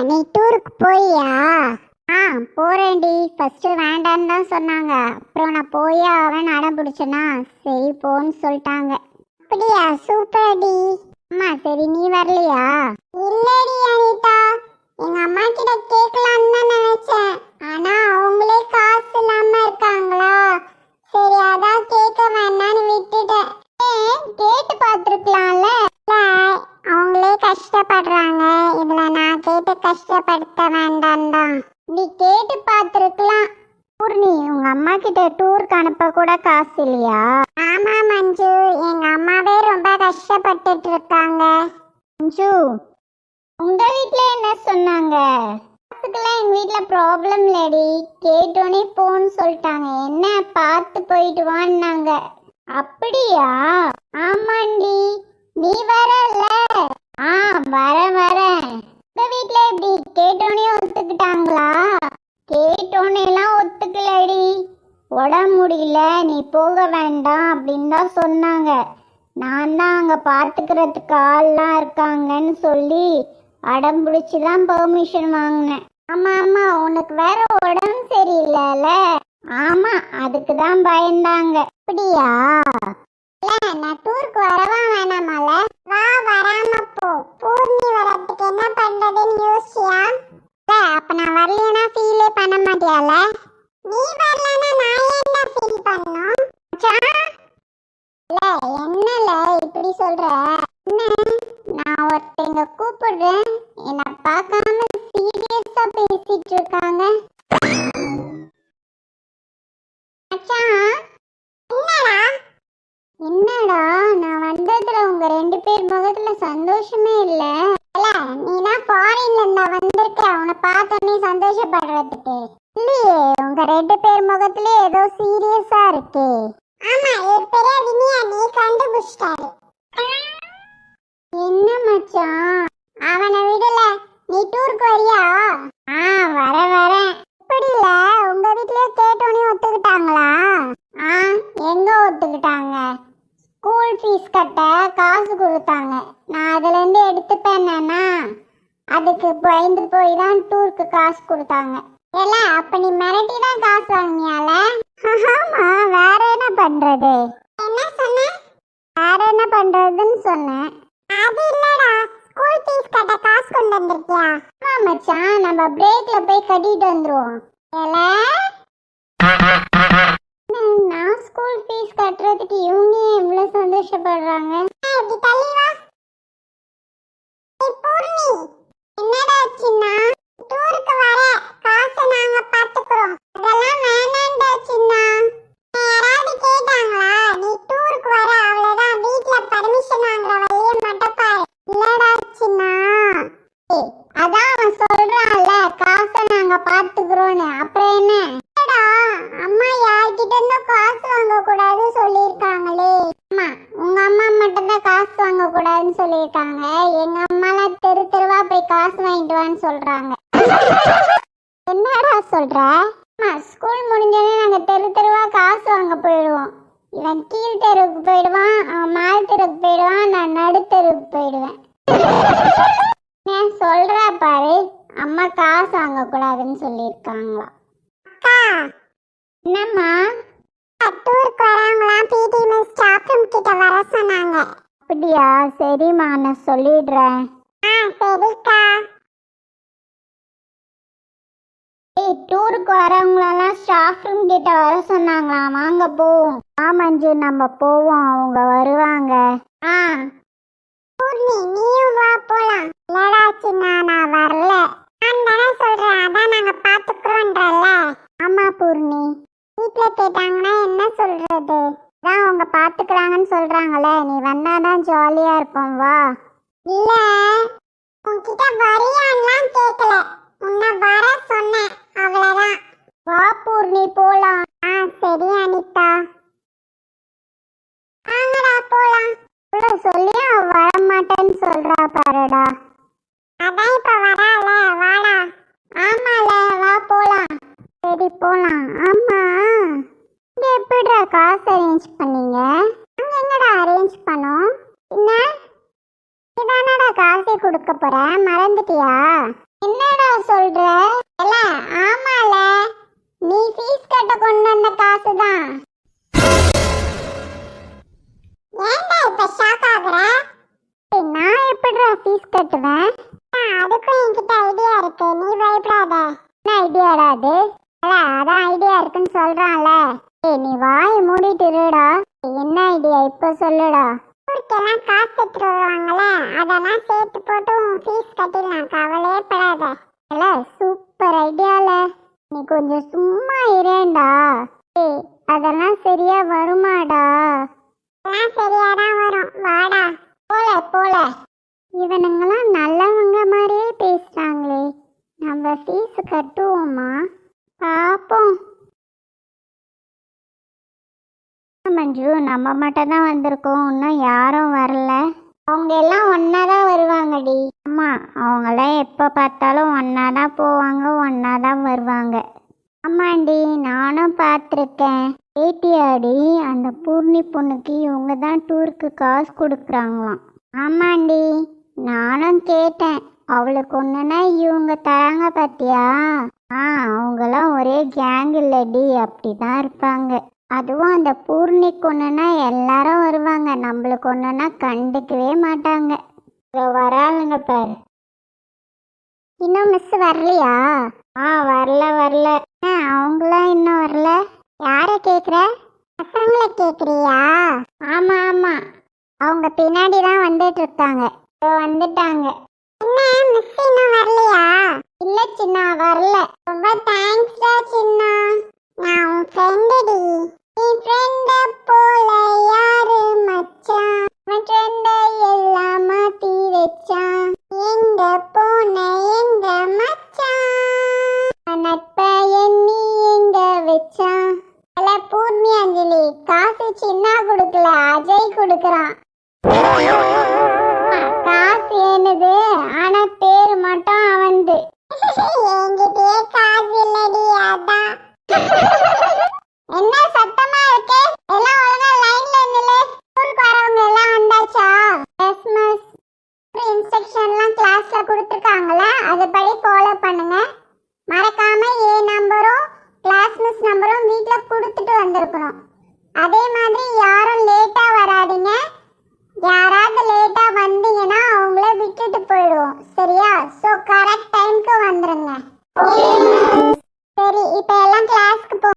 நீ டூருக்கு போறியா? போறேன்டி. ஃபர்ஸ்ட் வேண்டான்னு தான் சொன்னாங்க. அப்புறம் நான் போயே அவன் அடம் பிடிச்சனா சரி போன்னு சொல்லிட்டாங்க. அப்படியா? சூப்பர்டி. அம்மா சரி நீ வரலையா? இல்லடி அனிதா, எங்க அம்மா கிட்ட கேட்கலான்னு தான் நினைச்சேன். ஆனா அவங்களே காசு இல்லாம இருக்காங்களா, சரி அதான் கேட்க வேண்டான்னு விட்டுட்டேன். கேட்டு பார்த்துருக்கலாம்ல. அவங்களே கஷ்டப்படுறாங்க, இதுல நான் கேட்டு கஷ்டப்படுத்த வேண்டாம் தான். நீ கேட்டு பார்த்துருக்கலாம். பூர்ணி, உங்க அம்மா கிட்ட டூருக்கு அனுப்ப கூட காசு இல்லையா? ஆமா மஞ்சு, எங்க அம்மாவே ரொம்ப கஷ்டப்பட்டுட்டு இருக்காங்க. மஞ்சு, உங்க வீட்ல என்ன சொன்னாங்க? காசுக்கெல்லாம் எங்க வீட்ல ப்ராப்ளம் இல்லடி, கேட்டோன்னே போன்னு சொல்லிட்டாங்க. என்ன பார்த்து போயிட்டு வான்னாங்க. அப்படியா? ஆமாண்டி. நீ வரல? வரேன். உங்க வீட்ல எப்படி கேட்டோன்னே ஒத்துக்கிட்டாங்களா? கேட்டோன்னேலாம் ஒத்துக்கலடி. உடம்பு முடியல, நீ போக வேண்டாம் அப்படின்னு தான் சொன்னாங்க. நான் தான் அங்கே பார்த்துக்கிறதுக்கு ஆள்லாம் இருக்காங்கன்னு சொல்லி அடம் பிடிச்சி தான் பெர்மிஷன் வாங்கினேன். ஆமா, உனக்கு வேற உடம்பு சரியில்லைல்ல? ஆமா, அதுக்கு தான் பயந்தாங்க. அப்படியா? நான் டூருக்கு வரவா வேணாமால? வராம போ. பூர்ணி வரதுக்கு என்ன பண்றதுன்னு யோசிச்சியா? அப்ப நான் வரலனா ஃபீலே பண்ண மாட்டியால? நீ வரலனா நான் என்ன ஃபீல் பண்ணனும்? என்னல இப்படி சொல்ற? என்ன, நான் ஒருத்தங்க கூப்பிடுறேன், என்ன பார்க்காம சீரியஸா பேசிட்டு இருக்காங்க. என்னடா நான் வந்ததுல உங்க ரெண்டு பேர் முகத்துல சந்தோஷமே இல்ல. நீனா ஃபாரின்ல இருந்தா வந்திருக்க, அவனை பார்த்தோன்னே சந்தோஷப்படுறதுக்கு இல்லையே. உங்க ரெண்டு பேர் முகத்துல ஏதோ சீரியஸா இருக்கு. ஆமா, என் பெரிய வினியா நீ கண்டுபிடிச்சிட்டாரு. என்ன மச்சான், அவனை விடல. நீ டூருக்கு வரியா? வரேன். இப்படி இல்ல, உங்க வீட்லயே கேட்டோன்னே ஒத்துக்கிட்டாங்களா? எங்க ஒத்துக்கிட்டாங்க? ஸ்கூல் ஃபீஸ் கட்ட காசு கொடுத்தாங்க, நான் அதுல இருந்து எடுத்துப்பேன்னா அதுக்கு பயந்து போய் தான் டூருக்கு காசு கொடுத்தாங்க. அப்ப நீ மிரட்டி தான் காசு வாங்கியால? ஆமா, வேற என்ன பண்றது? என்ன சொன்ன? வேற என்ன பண்றதுன்னு சொன்னேன். அது இல்லடா, ஸ்கூல் ஃபீஸ் கட்ட காசு கொண்டு வந்திருக்கியா? ஆமா மச்சான், நம்ம பிரேக்ல போய் கட்டிட்டு வந்துருவோம். நான் ஸ்கூல் ஃபீஸ் கட்டுறதுக்கு இவங்க எவ்வளவு சந்தோஷப்படுறாங்க. இப்படி தள்ளி வா. பூர்ணி, என்னடா சின்ன? டூருக்கு வர காசை நாங்க பாத்துக்கிறோம். அதெல்லாம் வேணாம்டா சின்ன. யாராவது கேட்டாங்களா? நீ டூருக்கு வர அவ்வளவுதான், வீட்ல பர்மிஷன் வாங்குற வழியே மட்டும் பாரு. இல்லடா சின்ன, அதான் அவன் சொல்றான்ல காசை நாங்க பாத்துக்கிறோன்னு. அப்புறம் என்ன? அம்மா யார்கிட்ட இருந்தும் காசு வாங்க கூடாதுன்னு சொல்லியிருக்காங்களே. அம்மா, உங்க அம்மா மட்டும் தான் காசு வாங்க கூடாதுன்னு சொல்லியிருக்காங்க. எங்க அம்மாலாம் தெரு தெருவா போய் காசு வாங்கிட்டு வான்னு சொல்றாங்க. என்னடா சொல்ற? ஸ்கூல் முடிஞ்சோடனே நாங்க தெரு தெருவா காசு வாங்க போயிடுவோம். இவன் கீழ் தெருவுக்கு போயிடுவான், அவன் மேல் தெருவுக்கு போயிடுவான், நான் நடுத்தெருவுக்கு போயிடுவேன். சொல்றா பாரு, அம்மா காசு வாங்க கூடாதுன்னு சொல்லியிருக்காங்களா? என்னம்மா? டூருக்கு வரவங்களாம் பிடி மிஸ் ஸ்டாஃப் ரூம் கிட்ட வர சொன்னாங்க. அப்படியா? சரிம்மா, நான் சொல்லிடுறேன். சரிக்கா. டூருக்கு வரவங்களெல்லாம் ஸ்டாஃப் ரூம் கிட்ட வர சொன்னாங்களா? வாங்க போவோம். மஞ்சு, நம்ம போவோம், அவங்க வருவாங்க. பூர்ணி, நீயும் வா போலாம். இல்லடா சின்ன, நான் வரல. நான் தானே சொல்றேன், அதான் நாங்க பாத்துக்கிறோம்ன்றல. ஆமா பூர்ணி, வீட்ல கேட்டாங்கன்னா என்ன சொல்றது? அதான் அவங்க பாத்துக்கிறாங்கன்னு சொல்றாங்களே, நீ வந்தாதான் ஜாலியா இருப்போம். வா. இல்ல, உன்கிட்ட வரியான்லாம் கேட்கல, உன்னை வர சொன்னேன், அவ்வளவுதான். வா பூர்ணி, போலாம். சரி அனிதா, வாங்கடா போலாம். சொல்லி வரமாட்டேன்னு சொல்றா பாருடா. அதான் இப்ப வரால, வாடா. ஆமால, வா போலாம். சரி போலாம். ஆமா, இங்க எப்படிடா காசு அரேஞ்ச் பண்ணீங்க? நாங்க என்னடா அரேஞ்ச் பண்ணோம்? என்ன, இதானடா காசே கொடுக்க போற, மறந்துட்டியா? என்னடா சொல்ற? இல்ல ஆமால, நீ ஃபீஸ் கட்ட கொண்டு வந்த காசு தான். ஏன்டா இப்ப ஷாக் ஆகுற? நான் எப்படிடா ஃபீஸ் கட்டுவேன்? அதுக்கும் என்கிட்ட ஐடியா இருக்கு, நீ பயப்படாத. என்ன ஐடியாடா அது? அதான் ஐடியா இருக்குன்னு சொல்றான்ல. நீ வாய் மூடிட்டு இருடா. என்ன ஐடியா இப்ப சொல்லுடா. ஊருக்கெல்லாம் காசு எடுத்துட்டு வருவாங்கல்ல, அதெல்லாம் சேர்த்து போட்டு ஃபீஸ் கட்டிடலாம், கவலையே படாத. இல்ல சூப்பர் ஐடியால. நீ கொஞ்சம் சும்மா இரேண்டா. அதெல்லாம் சரியா வருமாடா? சரியாதான் வரும், வாடா போல போல. இவனுங்கெல்லாம் நல்லவங்க மாதிரியே பேசுறாங்களே, நம்ம ஃபீஸ் கட்டுவோமா? பாப்போம். மஞ்சு, நம்ம மட்டும் தான் வந்திருக்கோம், இன்னும் யாரும் வரல. அவங்க எல்லாம் ஒன்னா தான் வருவாங்கடி. ஆமா, அவங்களாம் எப்போ பார்த்தாலும் ஒன்னா தான் போவாங்க, ஒன்னா தான் வருவாங்க. ஆமாண்டி, நானும் பார்த்துருக்கேன். ஏட்டியாடி, அந்த பூர்ணி பொண்ணுக்கு இவங்க தான் டூருக்கு காசு கொடுக்குறாங்களாம். ஆமாண்டி, நானும் கேட்டேன். அவளுக்கு ஒன்றுனா இவங்க தராங்க பார்த்தியா? அவங்களாம் ஒரே கேங் இல்லடி, அப்படி தான் இருப்பாங்க. அதுவும் அந்த பூர்ணிக்கு ஒன்றுனா எல்லாரும் வருவாங்க, நம்மளுக்கு ஒன்றுனா கண்டுக்கவே மாட்டாங்க. வராளுங்க பாரு. இன்னும் மிஸ் வரலையா? வரல. அவங்களாம் இன்னும் வரல. யார கேக்குற? பசங்களை கேக்குறியா? ஆமா, அவங்க பின்னாடி தான் வந்துட்டு இருக்காங்க. வந்துட்டாங்க. என்ன மிஸ் இன்னும் வரலையா? இல்ல சின்னா, வரல. ரொம்ப தேங்க்ஸ்டா சின்னா. நான் உன் ஃப்ரெண்டுடி. நீ ஃப்ரெண்ட போல யாரு மச்சான்? உன் ஃப்ரெண்ட எல்லாம் மாத்தி வச்சான். எங்க போன எங்க மச்சான்? நட்ப எண்ணி எங்க வச்சான்? அல்ல பூர்ணி அஞ்சலி, காசு சின்ன கொடுக்கல, அஜய் கொடுக்கறான். காசு என்னது, ஆனா பேரு மட்டும் அவன்து. என்கிட்டயே காசு இல்லடி, அதான். என்ன சத்தமா இருக்கு? எல்லாம் ஒழுங்கா லைன்ல நில்லு. ஸ்கூலுக்கு வரவங்க எல்லாம் வந்தாச்சா? Yes miss. இன்ஸ்ட்ரக்ஷன்லாம் கிளாஸ்ல கொடுத்துருக்காங்கல்ல, அதுபடி ஃபாலோ பண்ணுங்க. மறக்காம ஏ நம்பரும் கிளாஸ் மிஸ் நம்பரும் வீட்ல கொடுத்துட்டு வந்திருக்கணும். அதே மாதிரி யாரும் லேட்டா வராதீங்க. யாராவது லேட்டா வந்தீங்கன்னா அவங்கள விட்டுட்டு போயிடுவோம், சரியா? ஸோ கரெக்ட் டைம்க்கு வந்துருங்க. சரி, இப்போ எல்லாம் கிளாஸ்க்கு போ.